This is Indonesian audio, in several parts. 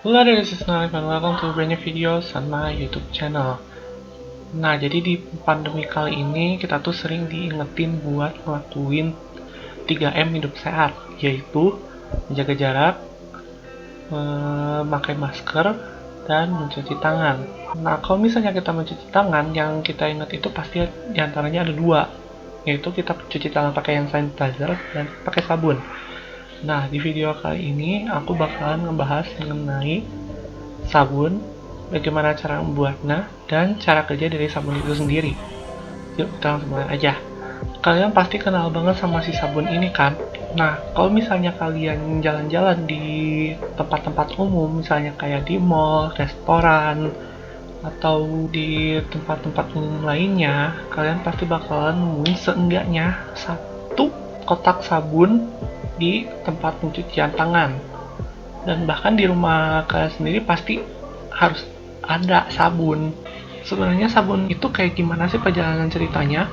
Halo dari Sisna, and welcome to brand new video sama YouTube channel. Nah, jadi di pandemi kali ini kita tuh sering diingetin buat ngelakuin 3M hidup sehat, yaitu menjaga jarak, memakai masker, dan mencuci tangan. Nah, kalau misalnya kita mencuci tangan, yang kita ingat itu pasti diantaranya ada dua, yaitu kita cuci tangan pakai hand sanitizer dan pakai sabun. Nah, di video kali ini aku bakalan ngebahas mengenai sabun, bagaimana cara membuatnya, dan cara kerja dari sabun itu sendiri. Yuk, kita langsung mulai aja. Kalian pasti kenal banget sama si sabun ini kan? Nah, kalau misalnya kalian jalan-jalan di tempat-tempat umum, misalnya kayak di mall, restoran, atau di tempat-tempat umum lainnya, kalian pasti bakalan nemuin seenggaknya satu kotak sabun di tempat pencucian tangan. Dan bahkan di rumah kalian sendiri pasti harus ada sabun. Sebenarnya sabun itu kayak gimana sih perjalanan ceritanya?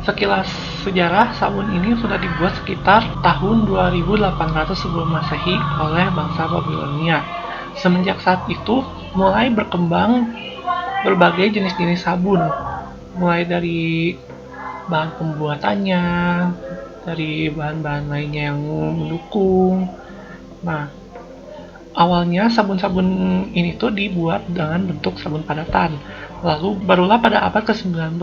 Sekilas sejarah, sabun ini sudah dibuat sekitar tahun 2800 sebelum Masehi oleh bangsa Babilonia. Semenjak saat itu mulai berkembang berbagai jenis-jenis sabun, mulai dari bahan pembuatannya, dari bahan-bahan lainnya yang mendukung. Nah, awalnya sabun-sabun ini tuh dibuat dengan bentuk sabun padatan. Lalu barulah pada abad ke-19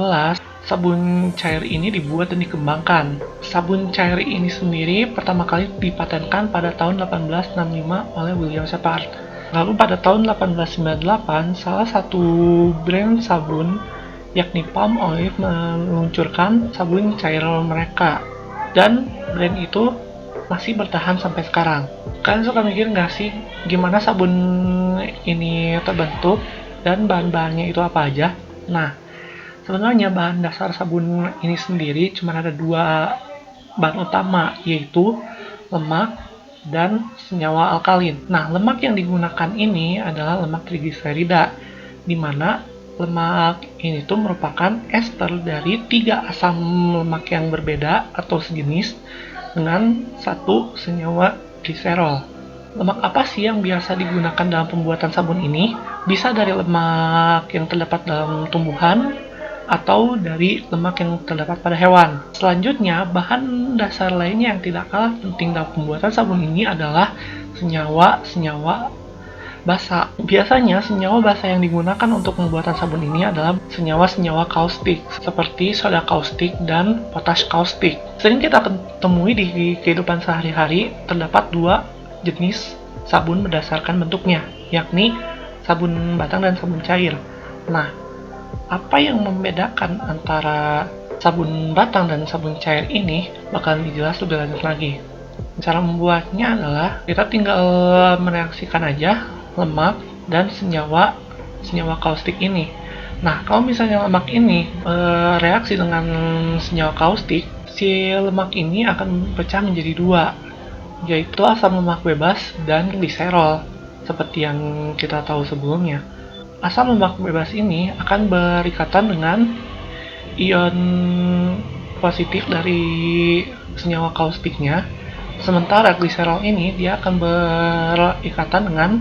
sabun cair ini dibuat dan dikembangkan. Sabun cair ini sendiri pertama kali dipatenkan pada tahun 1865 oleh William Shepard. Lalu pada tahun 1898 salah satu brand sabun yakni Palm Olive meluncurkan sabun cair mereka. Dan brand itu masih bertahan sampai sekarang. Kalian suka mikir nggak sih gimana sabun ini terbentuk dan bahan-bahannya itu apa aja? Nah, sebenarnya bahan dasar sabun ini sendiri cuma ada dua bahan utama, yaitu lemak dan senyawa alkalin. Nah, lemak yang digunakan ini adalah lemak trigliserida, di mana lemak ini tuh merupakan ester dari 3 asam lemak yang berbeda atau sejenis dengan satu senyawa gliserol. Lemak apa sih yang biasa digunakan dalam pembuatan sabun ini? Bisa dari lemak yang terdapat dalam tumbuhan atau dari lemak yang terdapat pada hewan. Selanjutnya, bahan dasar lainnya yang tidak kalah penting dalam pembuatan sabun ini adalah senyawa-senyawa basa. Biasanya senyawa basa yang digunakan untuk pembuatan sabun ini adalah senyawa-senyawa kaustik seperti soda kaustik dan potas kaustik. Sering kita temui di kehidupan sehari-hari. Terdapat dua jenis sabun berdasarkan bentuknya, yakni sabun batang dan sabun cair. Nah, apa yang membedakan antara sabun batang dan sabun cair ini bakalan dijelas lebih lanjut lagi. Cara membuatnya adalah kita tinggal mereaksikan aja lemak dan senyawa kaustik ini. Nah, kalau misalnya lemak ini reaksi dengan senyawa kaustik, si lemak ini akan pecah menjadi dua, yaitu asam lemak bebas dan gliserol, seperti yang kita tahu sebelumnya. Asam lemak bebas ini akan berikatan dengan ion positif dari senyawa kaustiknya, sementara gliserol ini dia akan berikatan dengan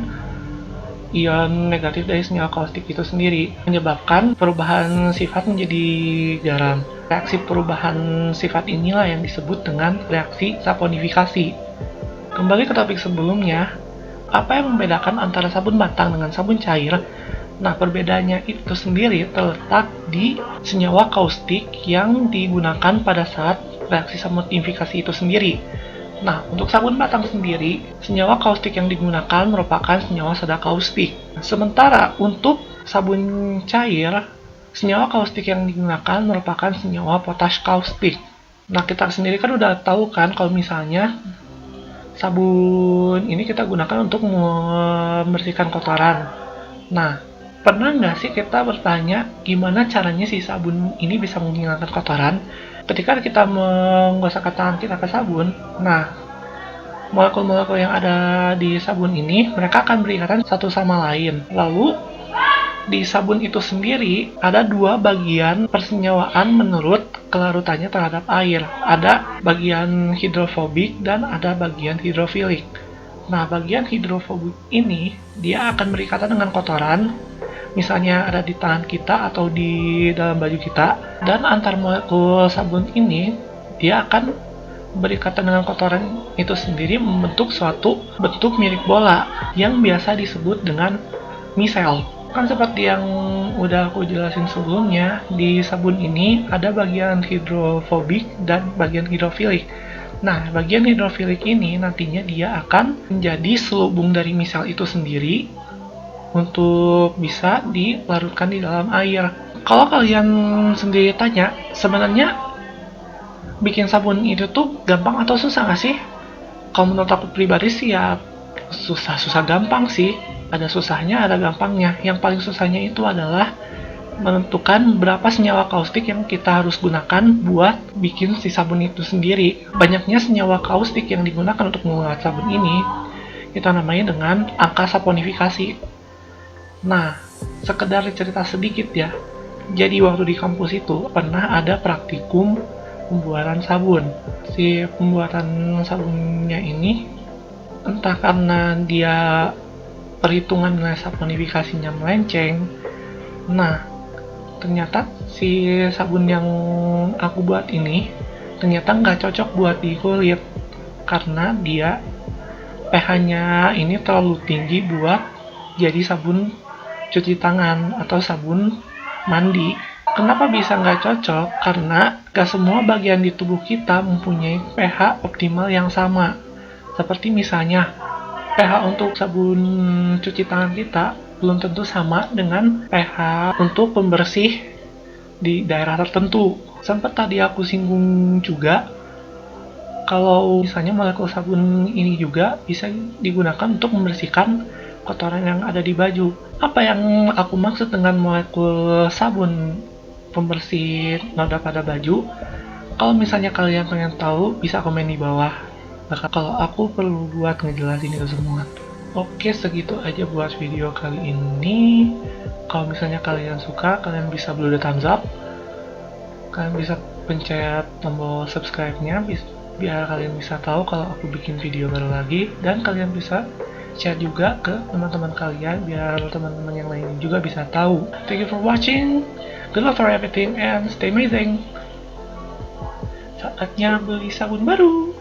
ion negatif dari senyawa kaustik itu sendiri, menyebabkan perubahan sifat menjadi garam. Reaksi perubahan sifat inilah yang disebut dengan reaksi saponifikasi. Kembali ke topik sebelumnya, apa yang membedakan antara sabun batang dengan sabun cair? Nah, perbedaannya itu sendiri terletak di senyawa kaustik yang digunakan pada saat reaksi saponifikasi itu sendiri. Nah, untuk sabun batang sendiri, senyawa kaustik yang digunakan merupakan senyawa soda kaustik. Sementara untuk sabun cair, senyawa kaustik yang digunakan merupakan senyawa potas kaustik. Nah, kita sendiri kan udah tahu kan kalau misalnya sabun ini kita gunakan untuk membersihkan kotoran. Nah, pernah nggak sih kita bertanya gimana caranya si sabun ini bisa menghilangkan kotoran? Ketika kita menggosokkan tangan kita ke sabun, nah, molekul-molekul yang ada di sabun ini, mereka akan berikatan satu sama lain. Lalu, di sabun itu sendiri, ada dua bagian persenyawaan menurut kelarutannya terhadap air. Ada bagian hidrofobik dan ada bagian hidrofilik. Nah, bagian hidrofobik ini dia akan berikatan dengan kotoran, misalnya ada di tangan kita atau di dalam baju kita, dan antar molekul sabun ini dia akan berikatan dengan kotoran itu sendiri membentuk suatu bentuk mirip bola yang biasa disebut dengan micelle. Kan seperti yang udah aku jelasin sebelumnya, di sabun ini ada bagian hidrofobik dan bagian hidrofilik. Nah, bagian hidrofilik ini nantinya dia akan menjadi selubung dari misel itu sendiri untuk bisa dilarutkan di dalam air. Kalau kalian sendiri tanya, sebenarnya bikin sabun itu tuh gampang atau susah nggak sih? Kalau menurut aku pribadi sih ya susah-susah gampang sih. Ada susahnya, ada gampangnya. Yang paling susahnya itu adalah menentukan berapa senyawa kaustik yang kita harus gunakan buat bikin si sabun itu sendiri. Banyaknya senyawa kaustik yang digunakan untuk membuat sabun ini kita namai dengan angka saponifikasi. Nah, sekedar cerita sedikit ya. Jadi waktu di kampus itu pernah ada praktikum pembuatan sabun. Si pembuatan sabunnya ini entah karena dia perhitungan nilai saponifikasinya melenceng. Nah, ternyata si sabun yang aku buat ini ternyata nggak cocok buat di kulit karena dia pH-nya ini terlalu tinggi buat jadi sabun cuci tangan atau sabun mandi. Kenapa bisa nggak cocok? Karena nggak semua bagian di tubuh kita mempunyai pH optimal yang sama. Seperti misalnya pH untuk sabun cuci tangan kita belum tentu sama dengan pH untuk pembersih di daerah tertentu. Sempat tadi aku singgung juga kalau misalnya molekul sabun ini juga bisa digunakan untuk membersihkan kotoran yang ada di baju. Apa yang aku maksud dengan molekul sabun pembersih noda pada baju? Kalau misalnya kalian pengen tahu, bisa komen di bawah. Maka kalau aku perlu buat ngejelasin itu semua. Oke, segitu aja buat video kali ini. Kalau misalnya kalian suka, kalian bisa blue the thumbs up. Kalian bisa pencet tombol subscribe-nya biar kalian bisa tahu kalau aku bikin video baru lagi. Dan kalian bisa share juga ke teman-teman kalian biar teman-teman yang lain juga bisa tahu. Thank you for watching. Good luck for everything and stay amazing. Saatnya beli sabun baru.